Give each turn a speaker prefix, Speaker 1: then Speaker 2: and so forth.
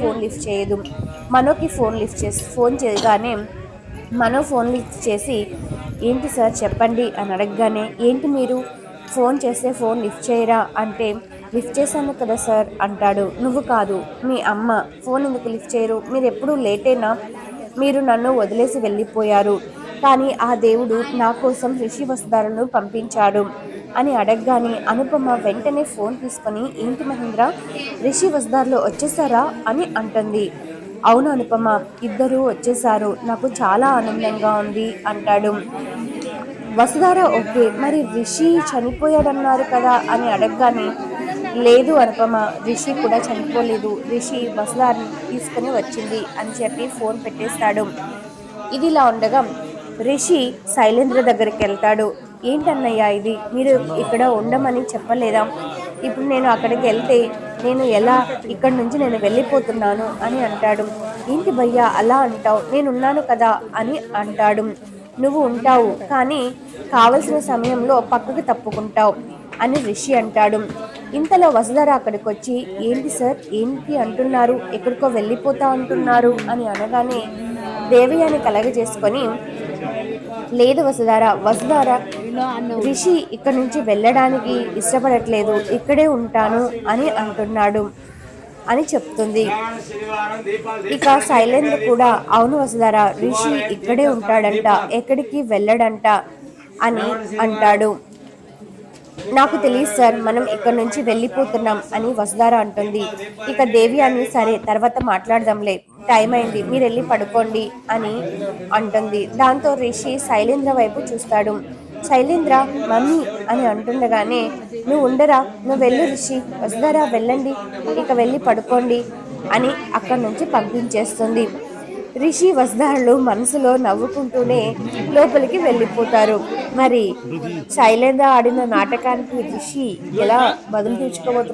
Speaker 1: Phone lift చేయదు. మనోకి phone చేయగానే మనో phone lift చేసి, ఏంటి సార్ చెప్పండి అని అడగగానే, ఏంటి మీరు ఫోన్ చేస్తే ఫోన్ లిఫ్ట్ చేయరా అంటే, లిఫ్ట్ చేశాను కదా సార్ అంటాడు. నువ్వు కాదు, మీ అమ్మ ఫోన్ ఎందుకు లిఫ్ట్ చేయరు? మీరు ఎప్పుడూ లేటేనా? మీరు నన్ను వదిలేసి వెళ్ళిపోయారు, కానీ ఆ దేవుడు నా కోసం రిషి వసుధారను పంపించాడు అని అడగగానే అనుపమ వెంటనే ఫోన్ తీసుకొని, ఏంటి మహేంద్ర, రిషి వసుధారలో వచ్చేసారా అని అంటుంది. అవును అనుపమ, ఇద్దరూ వచ్చేసారు, నాకు చాలా ఆనందంగా ఉంది అంటాడు. వసుధార ఓకే, మరి రిషి చనిపోయాడన్నారు కదా అని అడగగానే, లేదు అనుపమ, రిషి కూడా చనిపోలేదు, రిషి వసుధారని తీసుకుని వచ్చింది అని చెప్పి ఫోన్ పెట్టేస్తాడు. ఇదిలా ఉండగా రిషి శైలేంద్ర దగ్గరికి వెళ్తాడు. ఏంటన్నయ్యా ఇది, మీరు ఇక్కడ ఉండమని చెప్పలేదా? ఇప్పుడు నేను అక్కడికి వెళ్తే నేను ఎలా ఇక్కడి నుంచి నేను వెళ్ళిపోతున్నాను అని అంటాడు. ఏంటి భయ్యా అలా అంటావు, నేనున్నాను కదా అని అంటాడు. నువ్వు ఉంటావు, కానీ కావలసిన సమయంలో పక్కకు తప్పుకుంటావు అని రిషి అంటాడు. ఇంతలో వసుధార అక్కడికి వచ్చి, ఏంటి సార్ ఏంటి అంటున్నారు, ఎక్కడికో వెళ్ళిపోతా అంటున్నారు అని అనగానే దేవయాని కలగజేసుకొని, లేదు వసుధార రిషి ఇక్కడి నుంచి వెళ్ళడానికి ఇష్టపడట్లేదు, ఇక్కడే ఉంటాను అని అంటున్నాడు అని చెప్తుంది. ఇక శైలేంద్ర కూడా, అవును వసుధార, రిషి ఇక్కడే ఉంటాడంట, ఎక్కడికి వెళ్ళడంట అని అంటాడు. నాకు తెలియదు సార్, మనం ఇక్కడ నుంచి వెళ్ళిపోతున్నాం అని వసుధార అంటుంది. ఇక దేవ్యాని, సరే తర్వాత మాట్లాడదాంలే, టైం అయింది, మీరు వెళ్ళి పడుకోండి అని అంటుంది. దాంతో రిషి శైలేంద్ర వైపు చూస్తాడు. శైలేంద్ర మమ్మీ అని అంటుండగానే, నువ్వు ఉండరా, నువ్వు వెళ్ళు రిషి, వసుధార వెళ్ళండి, ఇక వెళ్ళి పడుకోండి అని అక్కడి నుంచి పంపించేస్తుంది. రిషి వసుధారలు మనసులో నవ్వుకుంటూనే లోపలికి వెళ్ళిపోతారు. మరి శైలేంద్ర ఆడిన నాటకానికి రిషి ఎలా బదులు తీర్చుకోబోతున్నారు?